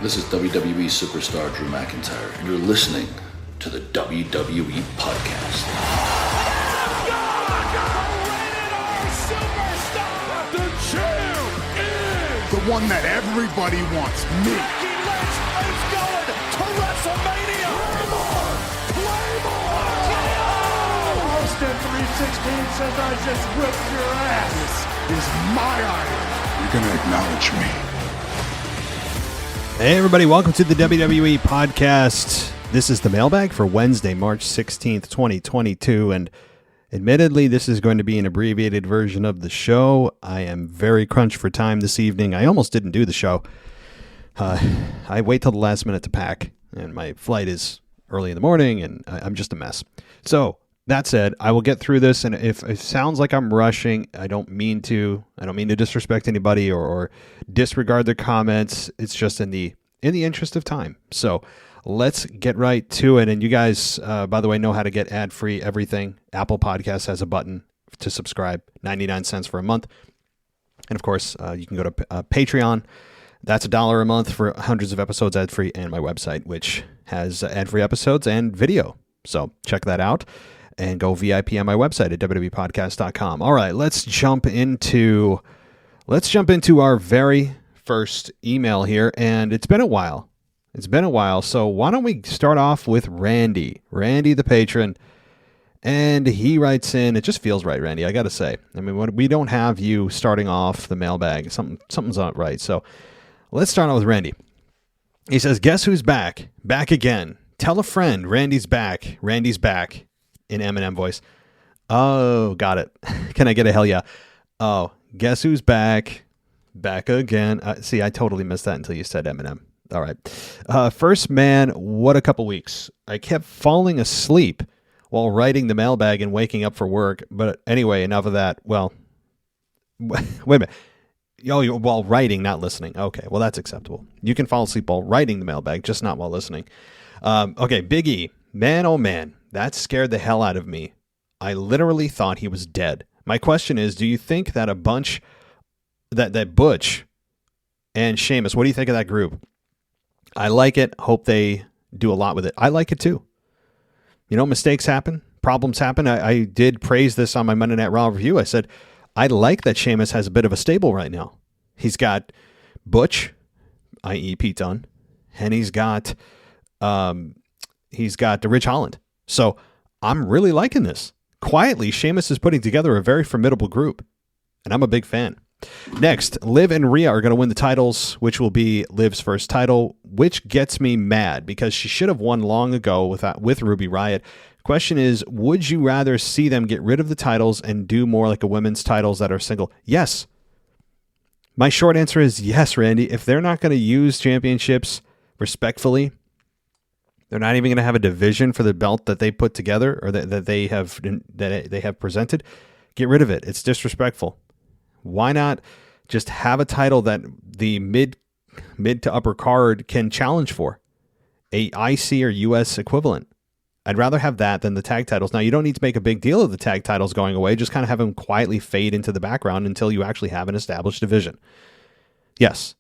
This is WWE superstar Drew McIntyre, and you're listening to the WWE Podcast. The champ is the one that everybody wants, me. Becky is going to WrestleMania. Claymore! Austin 316 says I just whipped your ass. This is my idol. You're going to acknowledge me. Hey everybody, welcome to the WWE Podcast. This is the Mailbag for Wednesday, March 16th, 2022, and admittedly, this is going to be an abbreviated version of the show. I am very crunched for time this evening. I almost didn't do the show. I wait till the last minute to pack, and my flight is early in the morning, and I'm just a mess. So, that said, I will get through this, and if it sounds like I'm rushing, I don't mean to disrespect anybody or disregard their comments. It's just in the interest of time. So let's get right to it. And you guys, by the way, know how to get ad-free everything. Apple Podcasts has a button to subscribe, 99 cents for a month. And of course, you can go to Patreon. That's $1 a month for hundreds of episodes ad-free, and my website, which has ad-free episodes and video. So check that out. And go VIP on my website at www.podcast.com. All right, let's jump into our very first email here, and it's been a while. So why don't we start off with Randy the patron, and he writes in. It just feels right, Randy. I got to say. I mean, when we don't have you starting off the mailbag, something's not right. So let's start out with Randy. He says, "Guess who's back? Back again. Tell a friend. Randy's back. Randy's back." In Eminem voice. Oh, got it. Can I get a hell yeah? Oh, guess who's back? Back again. See, I totally missed that until you said Eminem. All right. First man, what a couple weeks. I kept falling asleep while writing the mailbag and waking up for work. But anyway, enough of that. Well, wait a minute. Oh, while writing, not listening. Okay, well, that's acceptable. You can fall asleep while writing the mailbag, just not while listening. Okay, Biggie. Man, oh man. That scared the hell out of me. I literally thought he was dead. My question is, do you think that that Butch and Sheamus, what do you think of that group? I like it. Hope they do a lot with it. I like it too. You know, mistakes happen. Problems happen. I did praise this on my Monday Night Raw review. I said, I like that Sheamus has a bit of a stable right now. He's got Butch, i.e. Pete Dunne, and he's got Rich Holland. So I'm really liking this. Quietly, Sheamus is putting together a very formidable group, and I'm a big fan. Next, Liv and Rhea are going to win the titles, which will be Liv's first title, which gets me mad because she should have won long ago with Ruby Riott. Question is, would you rather see them get rid of the titles and do more like a women's titles that are single? Yes. My short answer is yes, Randy. If they're not going to use championships respectfully, they're not even going to have a division for the belt that they put together or that they have presented. Get rid of it. It's disrespectful. Why not just have a title that the mid to upper card can challenge for? A IC or US equivalent. I'd rather have that than the tag titles. Now, you don't need to make a big deal of the tag titles going away. Just kind of have them quietly fade into the background until you actually have an established division. Yes.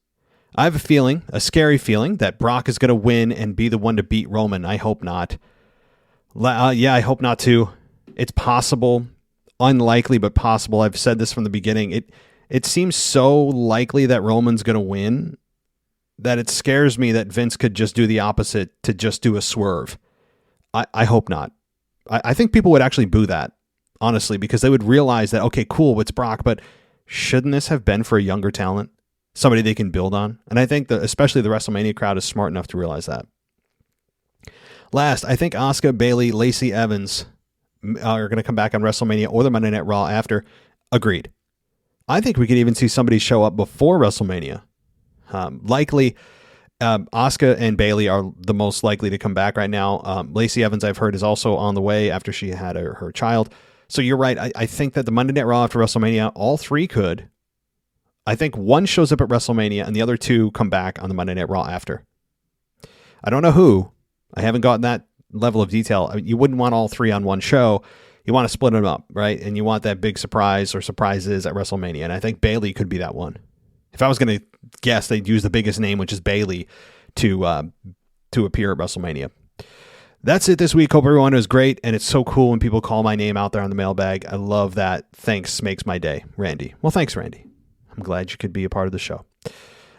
I have a scary feeling, that Brock is going to win and be the one to beat Roman. I hope not. Yeah, I hope not too. It's possible, unlikely, but possible. I've said this from the beginning. It seems so likely that Roman's going to win that it scares me that Vince could just do the opposite, to just do a swerve. I hope not. I think people would actually boo that, honestly, because they would realize that, okay, cool, it's Brock, but shouldn't this have been for a younger talent? Somebody they can build on. And I think especially the WrestleMania crowd is smart enough to realize that. Last, I think Asuka, Bayley, Lacey Evans are going to come back on WrestleMania or the Monday Night Raw after. Agreed. I think we could even see somebody show up before WrestleMania. Likely, Asuka and Bayley are the most likely to come back right now. Lacey Evans, I've heard, is also on the way after she had her child. So you're right. I think that the Monday Night Raw after WrestleMania, all three could. I think one shows up at WrestleMania and the other two come back on the Monday Night Raw after. I don't know who. I haven't gotten that level of detail. I mean, you wouldn't want all three on one show. You want to split them up, right? And you want that big surprise or surprises at WrestleMania. And I think Bayley could be that one. If I was going to guess, they'd use the biggest name, which is Bayley, to appear at WrestleMania. That's it this week. Hope everyone was great, and it's so cool when people call my name out there on the mailbag. I love that. Thanks makes my day, Randy. Well, thanks, Randy. I'm glad you could be a part of the show.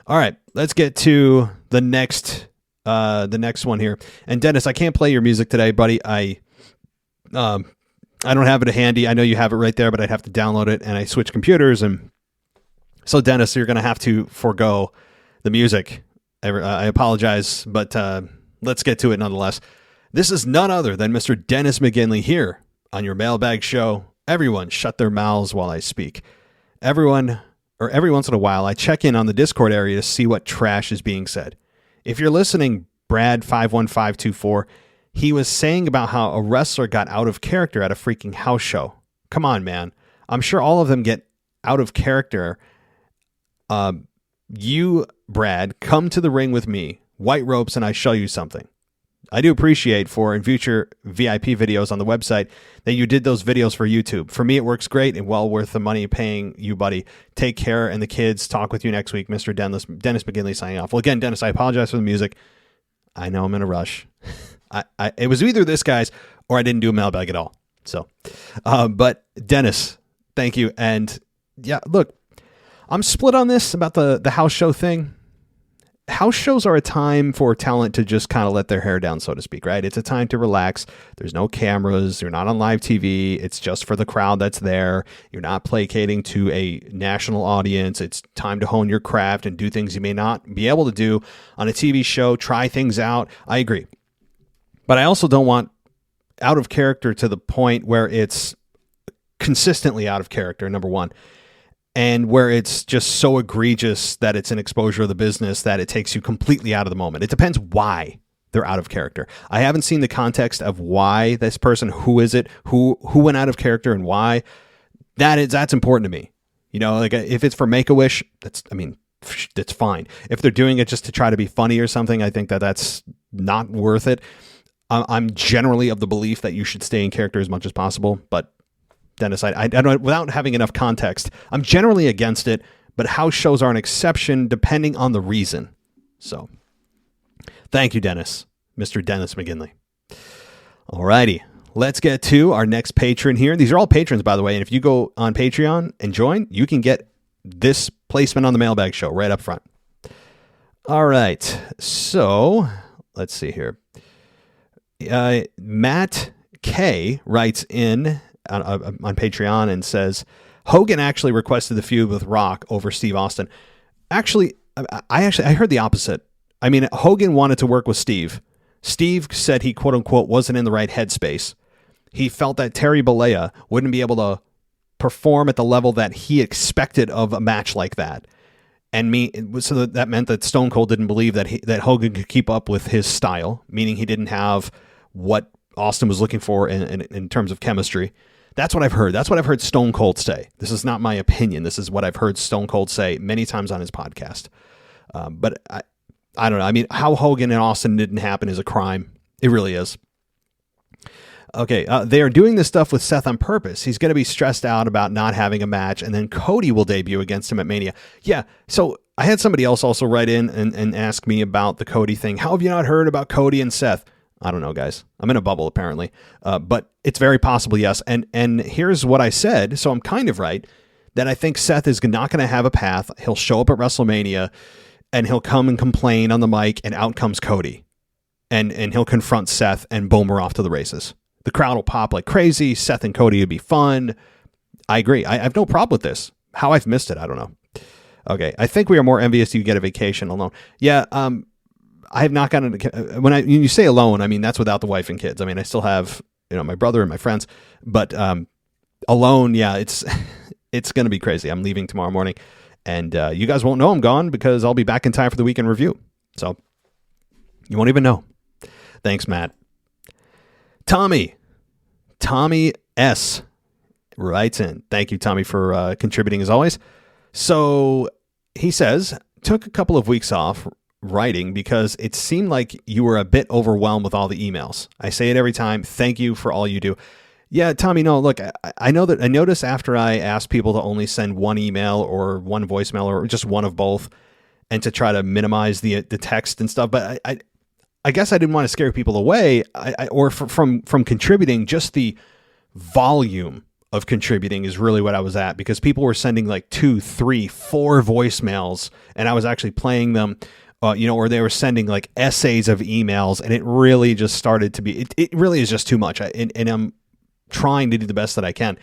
All right, let's get to the next one here. And Dennis, I can't play your music today, buddy. I don't have it handy. I know you have it right there, but I'd have to download it, and I switched computers, and so Dennis, you're going to have to forego the music. I apologize, but let's get to it nonetheless. This is none other than Mr. Dennis McGinley here on your Mailbag show. Everyone shut their mouths while I speak. Every once in a while, I check in on the Discord area to see what trash is being said. If you're listening, Brad51524, he was saying about how a wrestler got out of character at a freaking house show. Come on, man. I'm sure all of them get out of character. You, Brad, come to the ring with me, white ropes, and I show you something. I do appreciate in future VIP videos on the website that you did those videos for YouTube. For me, it works great and well worth the money paying you, buddy. Take care, and the kids. Talk with you next week. Mr. Dennis McGinley signing off. Well, again, Dennis, I apologize for the music. I know I'm in a rush. It was either this, guys, or I didn't do a mailbag at all. So, but Dennis, thank you. And yeah, look, I'm split on this about the house show thing. House shows are a time for talent to just kind of let their hair down, so to speak, right? It's a time to relax. There's no cameras. You're not on live TV. It's just for the crowd that's there. You're not placating to a national audience. It's time to hone your craft and do things you may not be able to do on a TV show. Try things out. I agree. But I also don't want out of character to the point where it's consistently out of character, number one. And where it's just so egregious that it's an exposure of the business that it takes you completely out of the moment. It depends why they're out of character. I haven't seen the context of why this person, who is it, who went out of character and why. That's important to me. You know, like if it's for Make-A-Wish, that's fine. If they're doing it just to try to be funny or something, I think that's not worth it. I'm generally of the belief that you should stay in character as much as possible, but Dennis, I don't, without having enough context, I'm generally against it, but house shows are an exception depending on the reason. So thank you, Dennis, Mr. Dennis McGinley. All righty, let's get to our next patron here. These are all patrons, by the way, and if you go on Patreon and join, you can get this placement on the Mailbag show right up front. All right, so let's see here. Matt K writes in on Patreon and says, Hogan actually requested the feud with Rock over Steve Austin. I heard the opposite. I mean, Hogan wanted to work with Steve. Steve said he, quote unquote, wasn't in the right headspace. He felt that Terry Bollea wouldn't be able to perform at the level that he expected of a match like that. So that meant that Stone Cold didn't believe that Hogan could keep up with his style, meaning he didn't have what Austin was looking for in terms of chemistry. That's what I've heard. That's what I've heard Stone Cold say. This is not my opinion. This is what I've heard Stone Cold say many times on his podcast. But I don't know. I mean, how Hogan and Austin didn't happen is a crime. It really is. Okay, they are doing this stuff with Seth on purpose. He's going to be stressed out about not having a match, and then Cody will debut against him at Mania. Yeah, so I had somebody else also write in and ask me about the Cody thing. How have you not heard about Cody and Seth? I don't know, guys. I'm in a bubble, apparently. But it's very possible, yes. And here's what I said, so I'm kind of right, that I think Seth is not going to have a path. He'll show up at WrestleMania, and he'll come and complain on the mic, and out comes Cody. And he'll confront Seth, and boom, we're off to the races. The crowd will pop like crazy. Seth and Cody would be fun. I agree. I have no problem with this. How I've missed it, I don't know. Okay, I think we are more envious you get a vacation alone. Yeah, I have not gotten when you say alone, I mean that's without the wife and kids. I mean I still have my brother and my friends, but alone, yeah, it's going to be crazy. I'm leaving tomorrow morning, and you guys won't know I'm gone because I'll be back in time for the weekend review. So you won't even know. Thanks, Matt. Tommy S writes in. Thank you, Tommy, for contributing as always. So he says, took a couple of weeks off writing because it seemed like you were a bit overwhelmed with all the emails. I say it every time. Thank you for all you do. Yeah, Tommy, no, look, I know that I noticed after I asked people to only send one email or one voicemail or just one of both, and to try to minimize the text and stuff. But I guess I didn't want to scare people away from contributing. Just the volume of contributing is really what I was at, because people were sending like 2, 3, 4 voicemails, and I was actually playing them, or they were sending like essays of emails, and it really just started to be, it really is just too much. And I'm trying to do the best that I can.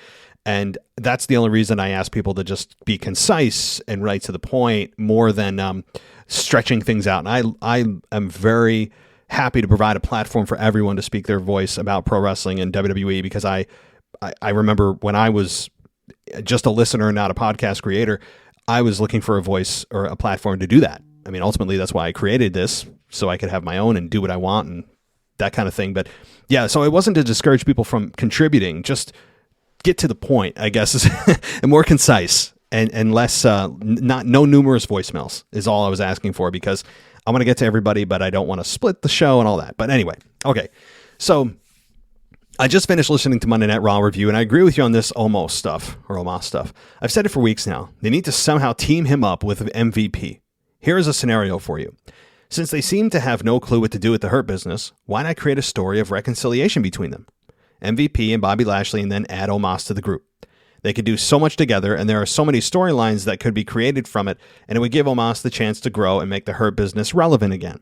And that's the only reason I ask people to just be concise and right to the point, more than stretching things out. And I am very happy to provide a platform for everyone to speak their voice about pro wrestling and WWE, because I remember when I was just a listener, not a podcast creator, I was looking for a voice or a platform to do that. I mean, ultimately, that's why I created this, so I could have my own and do what I want and that kind of thing. But yeah, so it wasn't to discourage people from contributing, just get to the point, I guess, and more concise and less, no numerous voicemails is all I was asking for, because I want to get to everybody, but I don't want to split the show and all that. But anyway, okay. So I just finished listening to Monday Night Raw review, and I agree with you on this Omos stuff. I've said it for weeks now. They need to somehow team him up with MVP. Here is a scenario for you. Since they seem to have no clue what to do with the Hurt Business, why not create a story of reconciliation between them? MVP and Bobby Lashley, and then add Omos to the group. They could do so much together, and there are so many storylines that could be created from it, and it would give Omos the chance to grow and make the Hurt Business relevant again.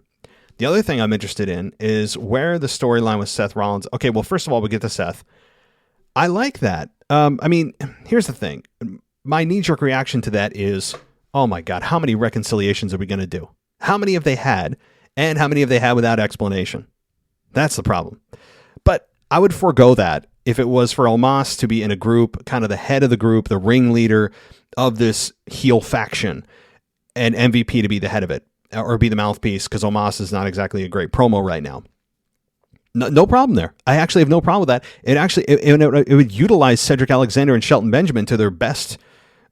The other thing I'm interested in is where the storyline with Seth Rollins. Okay, well, first of all, we get to Seth. I like that. I mean, here's the thing. My knee-jerk reaction to that is, oh my God, how many reconciliations are we going to do? How many have they had, and how many have they had without explanation? That's the problem. But I would forego that if it was for Omos to be in a group, kind of the head of the group, the ringleader of this heel faction, and MVP to be the head of it, or be the mouthpiece, because Omos is not exactly a great promo right now. No problem there. I actually have no problem with that. It would utilize Cedric Alexander and Shelton Benjamin to their best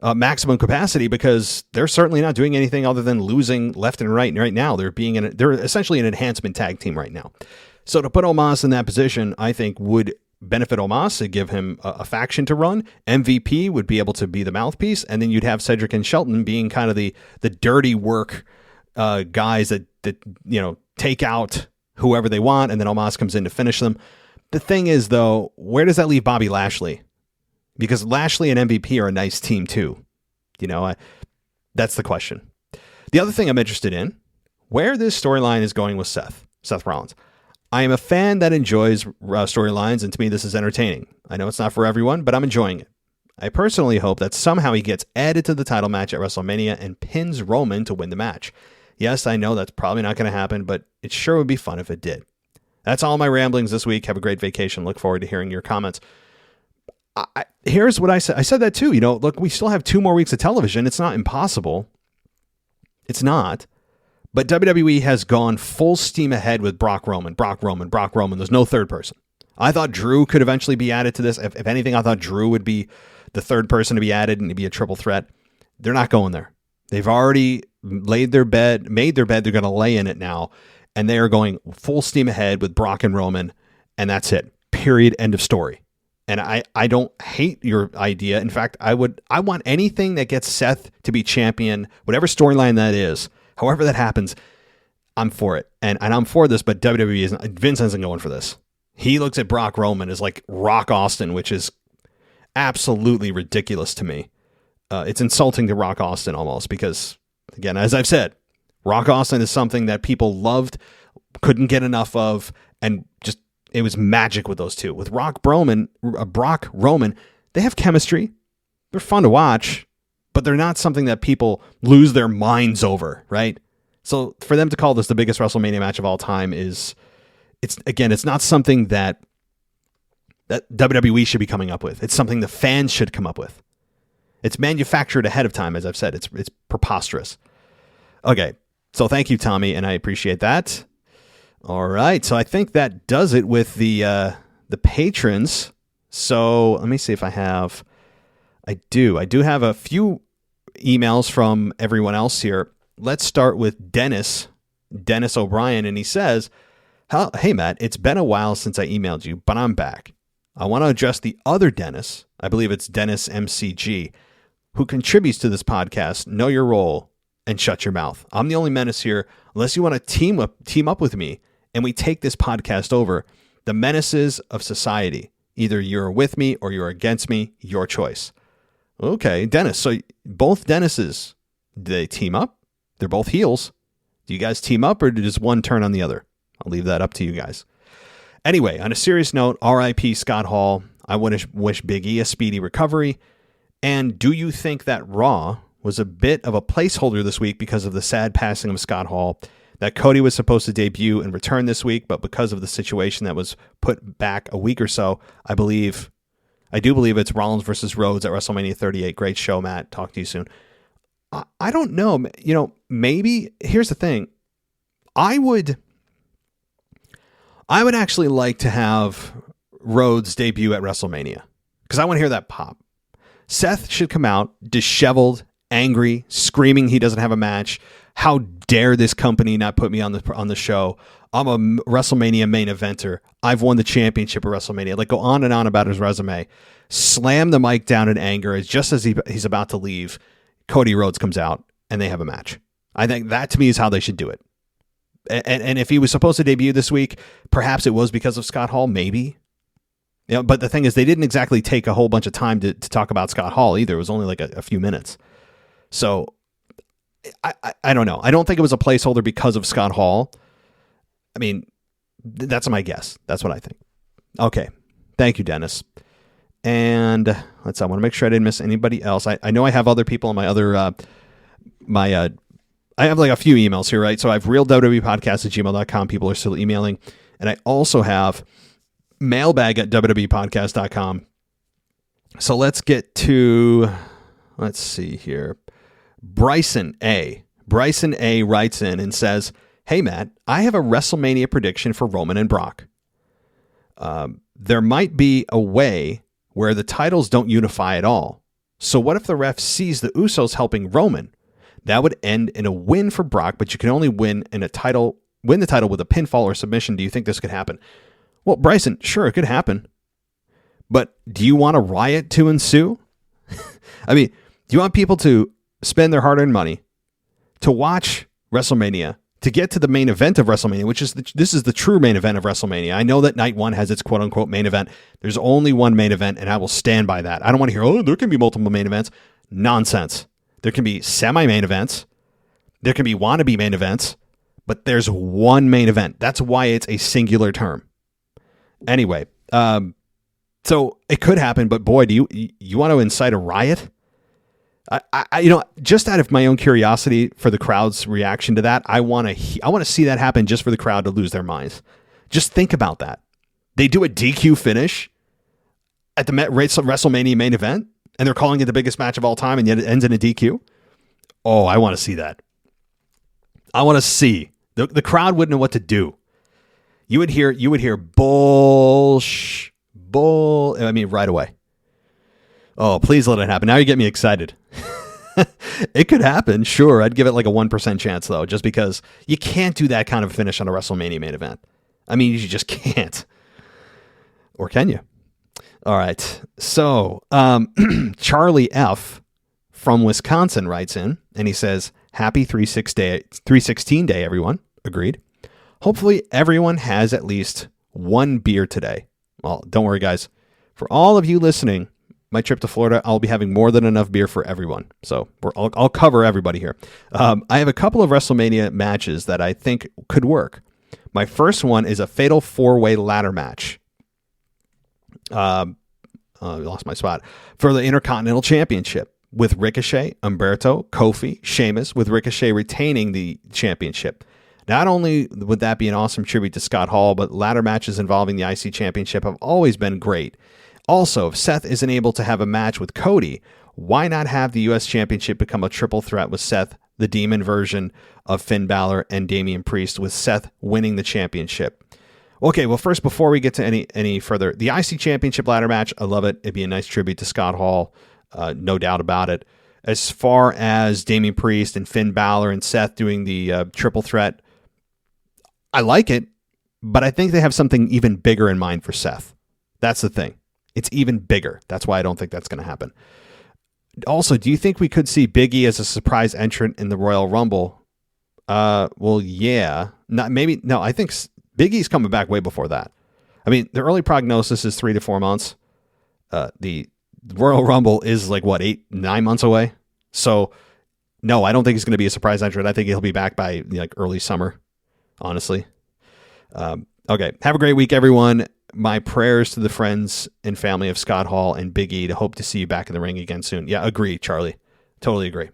maximum capacity, because they're certainly not doing anything other than losing left and right now. They're essentially an enhancement tag team right now. So to put Omos in that position, I think would benefit Omos, to give him a faction to run. MVP would be able to be the mouthpiece, and then you'd have Cedric and Shelton being kind of the dirty work guys that take out whoever they want, and then Omos comes in to finish them. The thing is, though, where does that leave Bobby Lashley? Because Lashley and MVP are a nice team too. That's the question. The other thing I'm interested in, where this storyline is going with Seth Rollins. I am a fan that enjoys storylines, and to me, this is entertaining. I know it's not for everyone, but I'm enjoying it. I personally hope that somehow he gets added to the title match at WrestleMania and pins Roman to win the match. Yes, I know that's probably not going to happen, but it sure would be fun if it did. That's all my ramblings this week. Have a great vacation. Look forward to hearing your comments. Here's what I said. I said that too. Look, we still have 2 more weeks of television. It's not impossible. It's not. But WWE has gone full steam ahead with Brock Roman. There's no third person. I thought Drew could eventually be added to this. If anything, I thought Drew would be the third person to be added and to be a triple threat. They're not going there. They've already made their bed. They're going to lay in it now. And they are going full steam ahead with Brock and Roman. And that's it. Period. End of story. And I don't hate your idea. In fact, I want anything that gets Seth to be champion, whatever storyline that is, however that happens, I'm for it. And I'm for this, but WWE isn't. Vince isn't going for this. He looks at Brock Roman as like Rock Austin, which is absolutely ridiculous to me. It's insulting to Rock Austin almost, because, again, as I've said, Rock Austin is something that people loved, couldn't get enough of, and just it was magic with those two. With Brock Roman, they have chemistry. They're fun to watch, but they're not something that people lose their minds over, right? So for them to call this the biggest WrestleMania match of all time it's not something that WWE should be coming up with. It's something the fans should come up with. It's manufactured ahead of time, as I've said. It's preposterous. Okay, so thank you, Tommy, and I appreciate that. All right, so I think that does it with the patrons. So let me see if I have. I do have a few emails from everyone else here. Let's start with Dennis O'Brien, and he says, "Hey Matt, it's been a while since I emailed you, but I'm back. I want to address the other Dennis. I believe it's Dennis MCG, who contributes to this podcast. Know your role and shut your mouth. I'm the only menace here. Unless you want to team up with me and we take this podcast over, the menaces of society. Either you're with me or you're against me, your choice. Okay, Dennis. So both Dennises, do they team up? They're both heels. Do you guys team up or does one turn on the other? I'll leave that up to you guys. Anyway, on a serious note, R.I.P. Scott Hall. I wish Biggie a speedy recovery. And do you think that Raw was a bit of a placeholder this week because of the sad passing of Scott Hall? That Cody was supposed to debut and return this week, but because of the situation that was put back a week or so, I do believe it's Rollins versus Rhodes at WrestleMania 38. Great show, Matt. Talk to you soon. I don't know. Maybe, here's the thing. I would actually like to have Rhodes debut at WrestleMania because I want to hear that pop. Seth should come out disheveled, angry, screaming he doesn't have a match. How dare this company not put me on the show? I'm a WrestleMania main eventer. I've won the championship at WrestleMania. Like, go on and on about his resume. Slam the mic down in anger. Just as he's about to leave, Cody Rhodes comes out and they have a match. I think that to me is how they should do it. And if he was supposed to debut this week, perhaps it was because of Scott Hall, maybe. But the thing is, they didn't exactly take a whole bunch of time to talk about Scott Hall either. It was only like a few minutes. So I don't know. I don't think it was a placeholder because of Scott Hall. I mean, that's my guess. That's what I think. Okay. Thank you, Dennis. And I want to make sure I didn't miss anybody else. I know I have other people on my other, I have like a few emails here, right? So I have realwwepodcast@gmail.com. People are still emailing. And I also have mailbag at wwepodcast.com. So let's see here. Bryson A writes in and says, "Hey, Matt, I have a WrestleMania prediction for Roman and Brock. There might be a way where the titles don't unify at all. So what if the ref sees the Usos helping Roman? That would end in a win for Brock, but you can only win the title with a pinfall or submission. Do you think this could happen?" Well, Bryson, sure, it could happen. But do you want a riot to ensue? I mean, do you want people to spend their hard-earned money to watch WrestleMania, to get to the main event of WrestleMania, which is this is the true main event of WrestleMania? I know that night one has its quote-unquote main event. There's only one main event, and I will stand by that. I don't want to hear, there can be multiple main events. Nonsense. There can be semi-main events. There can be wannabe main events, but there's one main event. That's why it's a singular term. Anyway, so it could happen, but boy, do you want to incite a riot? I just out of my own curiosity for the crowd's reaction to that, I want to see that happen just for the crowd to lose their minds. Just think about that. They do a DQ finish at the WrestleMania main event, and they're calling it the biggest match of all time, and yet it ends in a DQ. Oh, I want to see that. I want to see. The crowd wouldn't know what to do. You would hear bull, right away. Oh, please let it happen. Now you get me excited. It could happen, sure. I'd give it like a 1% chance, though, just because you can't do that kind of finish on a WrestleMania main event. I mean, you just can't. Or can you? All right. So, Charlie F. from Wisconsin writes in, and he says, "Happy 316 day, everyone." Agreed. "Hopefully everyone has at least one beer today." Well, don't worry, guys. For all of you listening, my trip to Florida, I'll be having more than enough beer for everyone. So I'll cover everybody here. I have a couple of WrestleMania matches that I think could work. My first one is a fatal 4-way ladder match. I lost my spot. For the Intercontinental Championship with Ricochet, Humberto, Kofi, Sheamus, with Ricochet retaining the championship. Not only would that be an awesome tribute to Scott Hall, but ladder matches involving the IC Championship have always been great. Also, if Seth isn't able to have a match with Cody, why not have the U.S. Championship become a triple threat with Seth, the Demon version of Finn Balor, and Damian Priest, with Seth winning the championship? Okay, well, first, before we get to any further, the IC Championship ladder match, I love it. It'd be a nice tribute to Scott Hall, no doubt about it. As far as Damian Priest and Finn Balor and Seth doing the triple threat, I like it, but I think they have something even bigger in mind for Seth. That's the thing. It's even bigger. That's why I don't think that's going to happen. Also, do you think we could see Biggie as a surprise entrant in the Royal Rumble? Well, yeah. Not maybe. No, I think Biggie's coming back way before that. I mean, the early prognosis is 3 to 4 months. The Royal Rumble is like, what, 8-9 months away? So, no, I don't think he's going to be a surprise entrant. I think he'll be back by like early summer, honestly. Okay, have a great week, everyone. My prayers to the friends and family of Scott Hall and Big E to hope to see you back in the ring again soon. Yeah, agree, Charlie. Totally agree.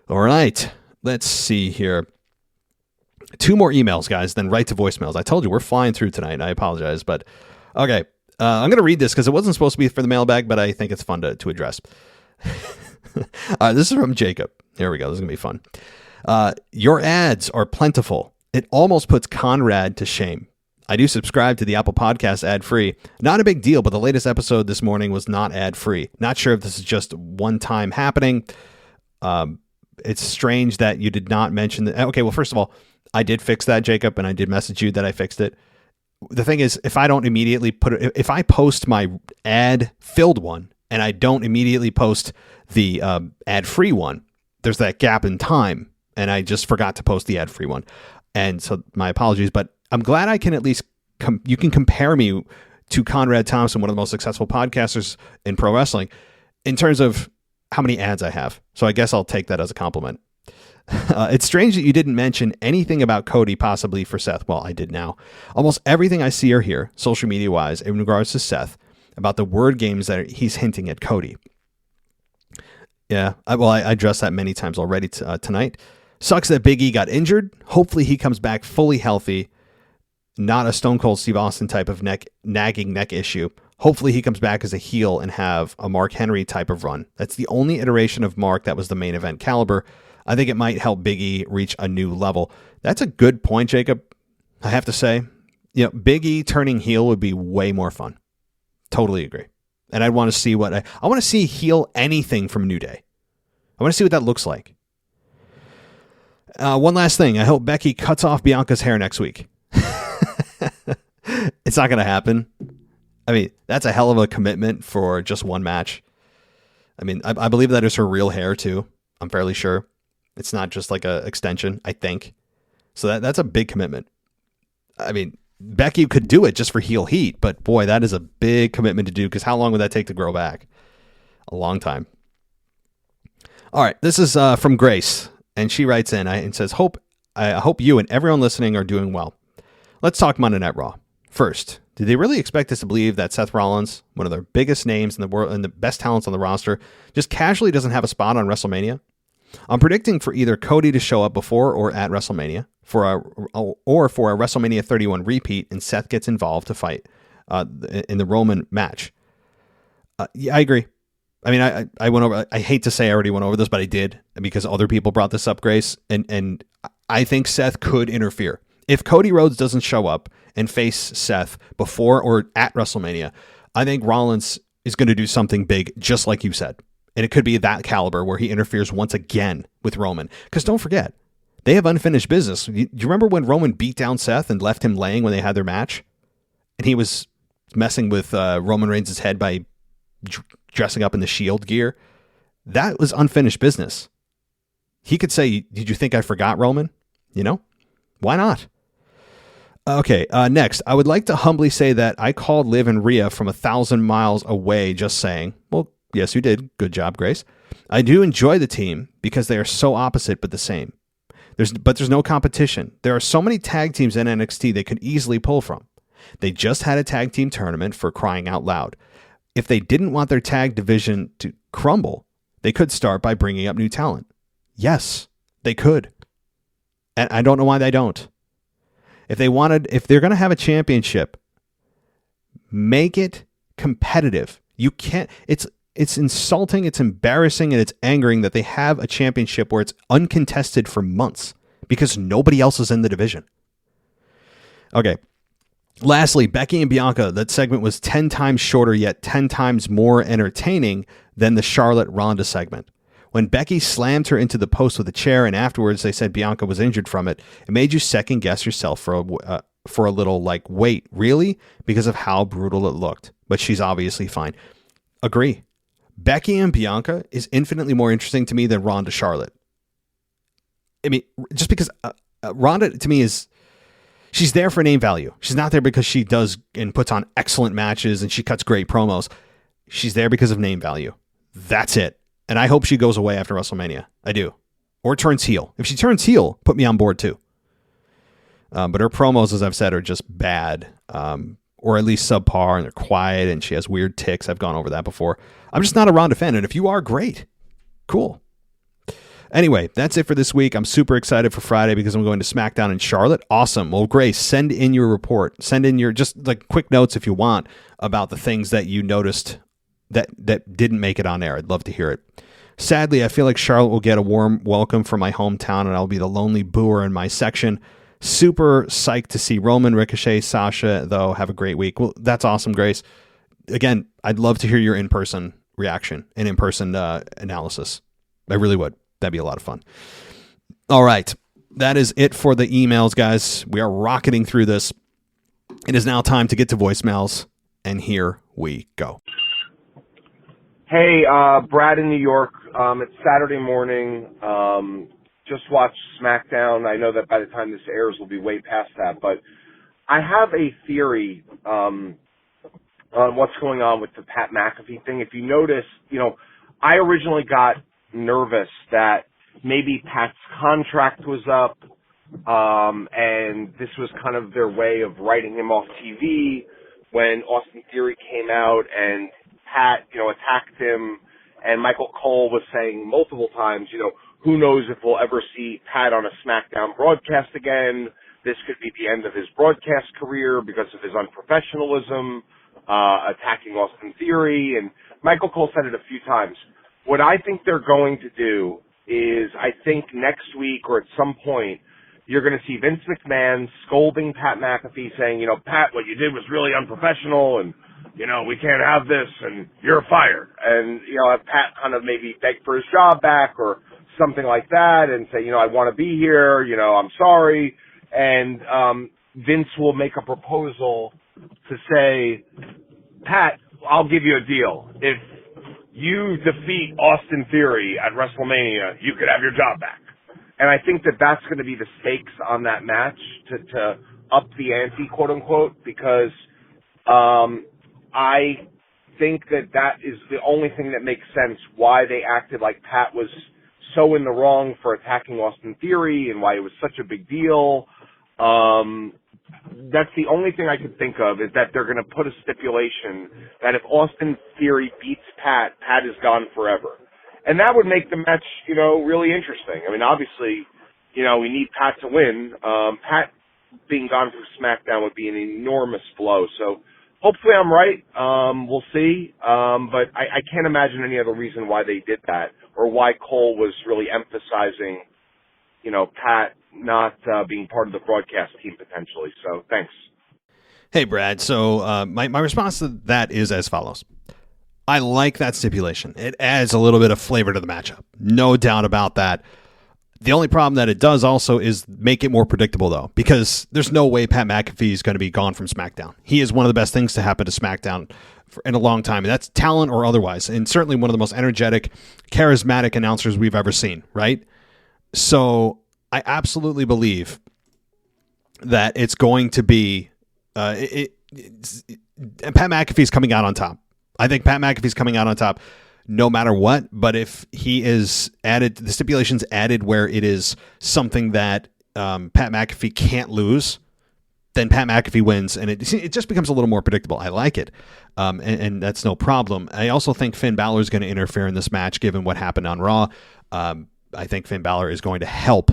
All right, let's see here. 2 more emails, guys, then right to voicemails. I told you we're flying through tonight. I apologize, but okay. I'm going to read this because it wasn't supposed to be for the mailbag, but I think it's fun to address. This is from Jacob. Here we go. This is going to be fun. Your ads are plentiful. It almost puts Conrad to shame. I do subscribe to the Apple Podcast ad-free. Not a big deal, but the latest episode this morning was not ad-free. Not sure if this is just one time happening. It's strange that you did not mention that. Okay, well, first of all, I did fix that, Jacob, and I did message you that I fixed it. The thing is, if I don't immediately if I post my ad-filled one and I don't immediately post the ad-free one, there's that gap in time, and I just forgot to post the ad-free one. And so my apologies, but I'm glad I can at least you can compare me to Conrad Thompson, one of the most successful podcasters in pro wrestling, in terms of how many ads I have. So I guess I'll take that as a compliment. It's strange that you didn't mention anything about Cody possibly for Seth. Well, I did now. Almost everything I see or hear, social media wise, in regards to Seth, about the word games that he's hinting at Cody. Yeah, I addressed that many times already tonight. Sucks that Big E got injured. Hopefully he comes back fully healthy. Not a Stone Cold Steve Austin type of nagging neck issue. Hopefully he comes back as a heel and have a Mark Henry type of run. That's the only iteration of Mark that was the main event caliber. I think it might help Big E reach a new level. That's a good point, Jacob. I have to say, Big E turning heel would be way more fun. Totally agree. And I'd want to see I want to see heel anything from New Day. I want to see what that looks like. One last thing. I hope Becky cuts off Bianca's hair next week. It's not going to happen. I mean, that's a hell of a commitment for just one match. I mean, I believe that is her real hair too. I'm fairly sure. It's not just like a extension, I think. So that's a big commitment. I mean, Becky could do it just for heel heat, but boy, that is a big commitment to do, because how long would that take to grow back? A long time. All right, this is from Grace, and she writes in and says, I hope you and everyone listening are doing well. Let's talk Monday Night Raw. First, did they really expect us to believe that Seth Rollins, one of their biggest names in the world and the best talents on the roster, just casually doesn't have a spot on WrestleMania? I'm predicting for either Cody to show up before or at WrestleMania for a WrestleMania 31 repeat, and Seth gets involved to fight in the Roman match. Yeah, I agree. I mean, I went over. I hate to say I already went over this, but I did, because other people brought this up, Grace, and I think Seth could interfere if Cody Rhodes doesn't show up and face Seth before or at WrestleMania. I think Rollins is going to do something big, just like you said. And it could be that caliber where he interferes once again with Roman. Because don't forget, they have unfinished business. You remember when Roman beat down Seth and left him laying when they had their match? And he was messing with Roman Reigns' head by dressing up in the Shield gear? That was unfinished business. He could say, did you think I forgot, Roman? Why not? Okay, next, I would like to humbly say that I called Liv and Rhea from 1,000 miles away just saying, well, yes, you did. Good job, Grace. I do enjoy the team because they are so opposite but the same. There's no competition. There are so many tag teams in NXT they could easily pull from. They just had a tag team tournament, for crying out loud. If they didn't want their tag division to crumble, they could start by bringing up new talent. Yes, they could. And I don't know why they don't. If they're going to have a championship, make it competitive. You can't, it's insulting, it's embarrassing, and it's angering that they have a championship where it's uncontested for months because nobody else is in the division. Okay. Lastly, Becky and Bianca, that segment was 10 times shorter yet 10 times more entertaining than the Charlotte Ronda segment. When Becky slammed her into the post with a chair and afterwards they said Bianca was injured from it, it made you second guess yourself for a little, like, wait, really? Because of how brutal it looked. But she's obviously fine. Agree. Becky and Bianca is infinitely more interesting to me than Ronda Charlotte. I mean, just because Ronda to me is, she's there for name value. She's not there because she does and puts on excellent matches and she cuts great promos. She's there because of name value. That's it. And I hope she goes away after WrestleMania. I do. Or turns heel. If she turns heel, put me on board too. But her promos, as I've said, are just bad. Or at least subpar, and they're quiet, and she has weird tics. I've gone over that before. I'm just not a Ronda fan, and if you are, great. Cool. Anyway, that's it for this week. I'm super excited for Friday because I'm going to SmackDown in Charlotte. Awesome. Well, Grace, send in your report. Send in your just like quick notes if you want about the things that you noticed that didn't make it on air. I'd love to hear it. Sadly, I feel like Charlotte will get a warm welcome from my hometown, and I'll be the lonely booer in my section. Super psyched to see Roman, Ricochet, Sasha, though. Have a great week. Well, that's awesome, Grace. Again, I'd love to hear your in-person reaction and in-person analysis. I really would. That'd be a lot of fun. All right. That is it for the emails, guys. We are rocketing through this. It is now time to get to voicemails, and here we go. Hey, Brad in New York. It's Saturday morning. Just watched SmackDown. I know that by the time this airs, we'll be way past that. But I have a theory on what's going on with the Pat McAfee thing. If you notice, I originally got nervous that maybe Pat's contract was up, and this was kind of their way of writing him off TV when Austin Theory came out and Pat, attacked him. And Michael Cole was saying multiple times, who knows if we'll ever see Pat on a SmackDown broadcast again. This could be the end of his broadcast career because of his unprofessionalism, attacking Austin Theory. And Michael Cole said it a few times. What I think they're going to do is I think next week or at some point, you're going to see Vince McMahon scolding Pat McAfee saying, Pat, what you did was really unprofessional and, we can't have this and you're fired. And, have Pat kind of maybe beg for his job back or something like that and say, I want to be here, I'm sorry. And Vince will make a proposal to say, Pat, I'll give you a deal. If you defeat Austin Theory at WrestleMania, you could have your job back. And I think that that's going to be the stakes on that match to up the ante, quote unquote, because I think that is the only thing that makes sense why they acted like Pat was so in the wrong for attacking Austin Theory and why it was such a big deal. That's the only thing I could think of is that they're going to put a stipulation that if Austin Theory beats Pat, Pat is gone forever. And that would make the match, really interesting. I mean, obviously, we need Pat to win. Pat being gone from SmackDown would be an enormous blow. So hopefully I'm right. We'll see. But I can't imagine any other reason why they did that or why Cole was really emphasizing, Pat not being part of the broadcast team potentially. So thanks. Hey, Brad. So my response to that is as follows. I like that stipulation. It adds a little bit of flavor to the matchup. No doubt about that. The only problem that it does also is make it more predictable, though, because there's no way Pat McAfee is going to be gone from SmackDown. He is one of the best things to happen to SmackDown in a long time, and that's talent or otherwise, and certainly one of the most energetic, charismatic announcers we've ever seen, right? So I absolutely believe that it's going to be Pat McAfee's coming out on top. I think Pat McAfee's coming out on top no matter what, but if he is added, the stipulation's added where it is something that Pat McAfee can't lose, then Pat McAfee wins, and it just becomes a little more predictable. I like it, and that's no problem. I also think Finn Balor is going to interfere in this match, given what happened on Raw. I think Finn Balor is going to help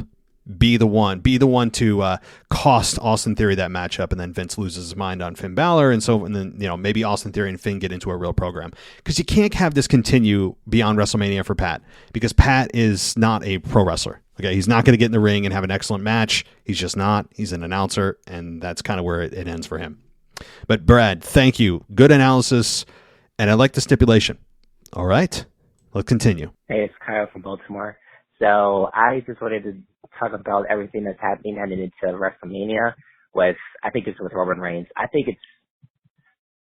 be the one to cost Austin Theory that matchup, and then Vince loses his mind on Finn Balor, and then maybe Austin Theory and Finn get into a real program, because you can't have this continue beyond WrestleMania for Pat, because Pat is not a pro wrestler. Okay, he's not going to get in the ring and have an excellent match. He's just not. He's an announcer, and that's kind of where it ends for him. But Brad, thank you. Good analysis, and I like the stipulation. All right, let's continue. Hey, it's Kyle from Baltimore. So I just wanted to talk about everything that's happening heading into WrestleMania I think it's with Roman Reigns. I think it's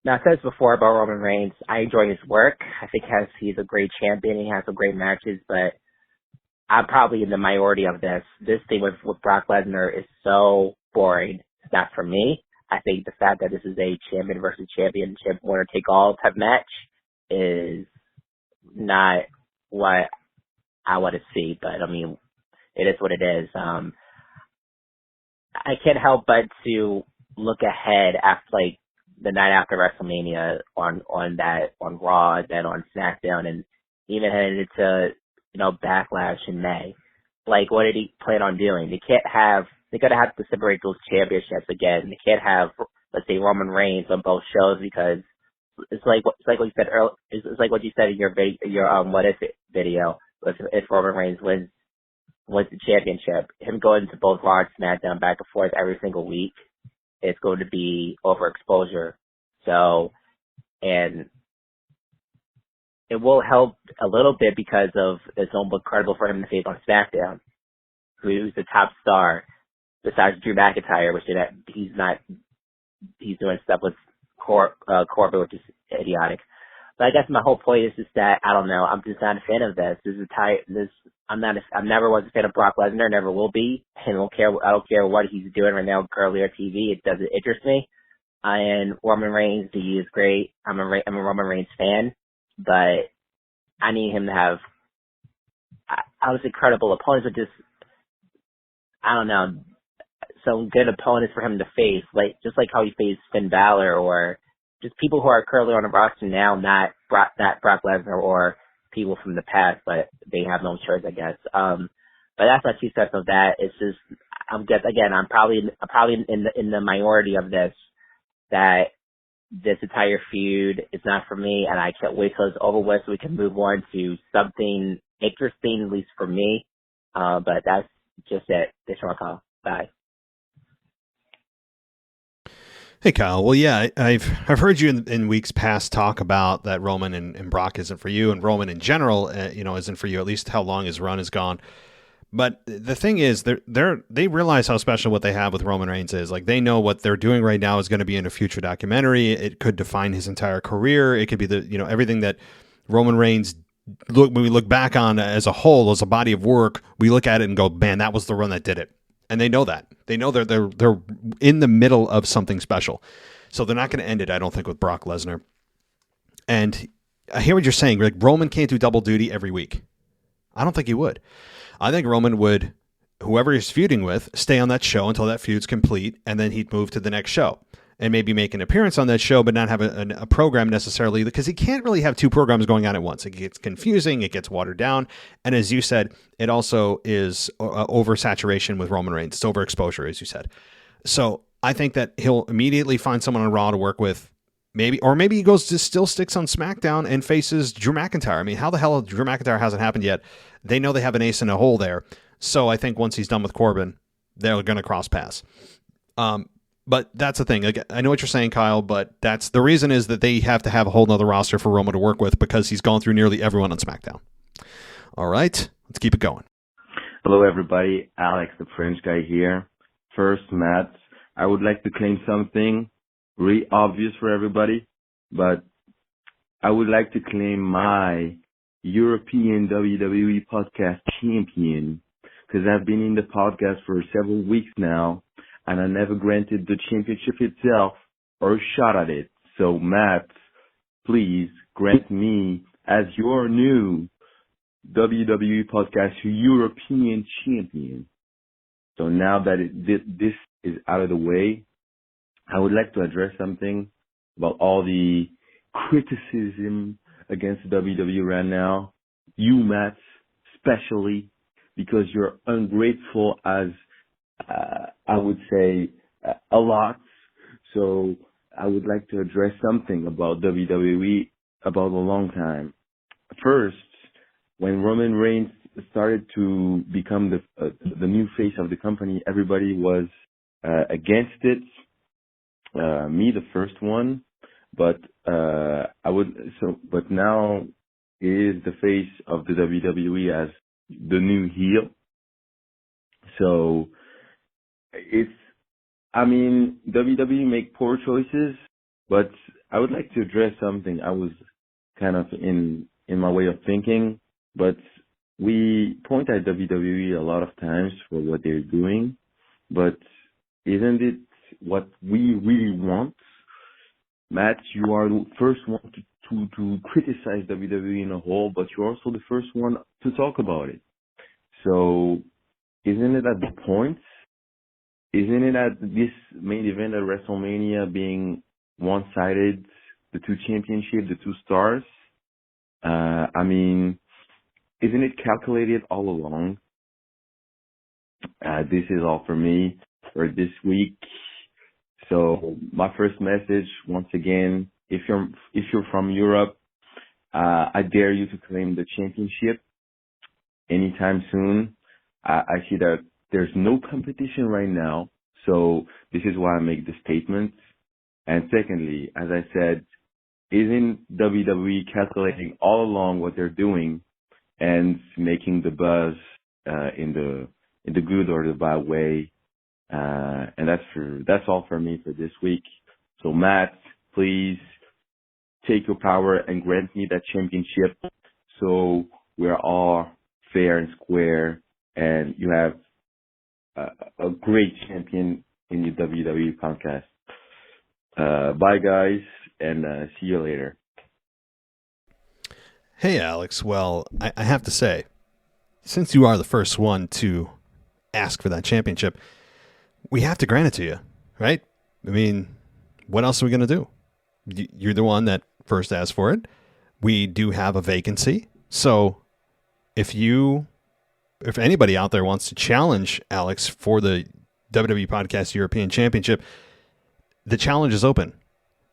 Now, I said this before about Roman Reigns. I enjoy his work. I think he's a great champion. He has some great matches, but I'm probably in the minority of this. This thing with Brock Lesnar is so boring. It's not for me. I think the fact that this is a champion versus championship winner take all type match is not what I want to see. But I mean, it is what it is. I can't help but to look ahead after like the night after WrestleMania on Raw, then on SmackDown, and even heading into Backlash in May. Like, what did he plan on doing? They gotta have to separate those championships again. They can't have, let's say, Roman Reigns on both shows, because it's like what you said earlier. It's like what you said in your What If It video. If Roman Reigns wins the championship, him going to both Raw and SmackDown back and forth every single week, it's going to be overexposure. So, and it will help a little bit because of it's almost credible for him to face on SmackDown, who's the top star besides Drew McIntyre, which he's doing stuff with Corbin, which is idiotic. But I guess my whole point is that I don't know. I'm just not a fan of this. I never was a fan of Brock Lesnar, never will be. I don't care what he's doing right now currently on TV. It doesn't interest me. And Roman Reigns, he is great. I'm a Roman Reigns fan, but I need him to have, I would say, credible opponents, but just, I don't know, some good opponents for him to face, like just like how he faced Finn Balor, or just people who are currently on the roster now, not Brock Lesnar or people from the past, but they have no choice, I guess. But that's my 2 cents of that. It's just, I'm probably in the minority of this, that this entire feud is not for me, and I can't wait till it's over with so we can move on to something interesting, at least for me. But that's just it. This one call. Bye. Hey, Kyle. Well, yeah, I've heard you in weeks past talk about that Roman and Brock isn't for you, and Roman in general, isn't for you, at least how long his run is gone. But the thing is, they realize how special what they have with Roman Reigns is. Like, they know what they're doing right now is going to be in a future documentary. It could define his entire career. It could be everything that Roman Reigns when we look back on as a whole, as a body of work, we look at it and go, man, that was the run that did it. And they know that. They know they're in the middle of something special. So they're not going to end it, I don't think, with Brock Lesnar. And I hear what you're saying. Like, Roman can't do double duty every week. I don't think he would. I think Roman would, whoever he's feuding with, stay on that show until that feud's complete, and then he'd move to the next show and maybe make an appearance on that show, but not have a program necessarily, because he can't really have 2 programs going on at once. It gets confusing. It gets watered down. And as you said, it also is oversaturation with Roman Reigns. It's overexposure, as you said. So I think that he'll immediately find someone on Raw to work with, maybe he goes to still sticks on SmackDown and faces Drew McIntyre. I mean, how the hell Drew McIntyre hasn't happened yet? They know they have an ace in a hole there. So I think once he's done with Corbin, they're going to cross paths. But that's the thing. Like, I know what you're saying, Kyle, but that's the reason is that they have to have a whole nother roster for Roman to work with, because he's gone through nearly everyone on SmackDown. All right, let's keep it going. Hello, everybody. Alex, the French guy here. First, Matt, I would like to claim something really obvious for everybody, but I would like to claim my European WWE podcast champion, because I've been in the podcast for several weeks now, and I never granted the championship itself or a shot at it. So, Matt, please grant me, as your new WWE podcast European champion. So now that this is out of the way, I would like to address something about all the criticism against WWE right now. You, Matt, especially, because you're ungrateful as I would say a lot. So I would like to address something about WWE about a long time. First, when Roman Reigns started to become the new face of the company, everybody was against it. Me, the first one, but but now he is the face of the WWE as the new heel. So WWE make poor choices, but I would like to address something. I was kind of in my way of thinking, but we point at WWE a lot of times for what they're doing, but isn't it what we really want? Matt, you are the first one to criticize WWE in a whole, but you're also the first one to talk about it. So isn't it at the point? Isn't it at this main event at WrestleMania being one-sided, the two championships, the two stars? I mean, isn't it calculated all along? This is all for me for this week. So my first message, once again, if you're from Europe, I dare you to claim the championship anytime soon. I see that there's no competition right now, so this is why I make the statement. And secondly, as I said, isn't WWE calculating all along what they're doing and making the buzz in the good or the bad way? And that's all for me for this week. So Matt, please take your power and grant me that championship so we're all fair and square and you have a great champion in the WWE podcast. Bye guys, and see you later. Hey Alex, well, I have to say, since you are the first one to ask for that championship, we have to grant it to you, right? I mean, what else are we going to do? You're the one that first asked for it. We do have a vacancy. So if anybody out there wants to challenge Alex for the WWE Podcast European Championship, the challenge is open.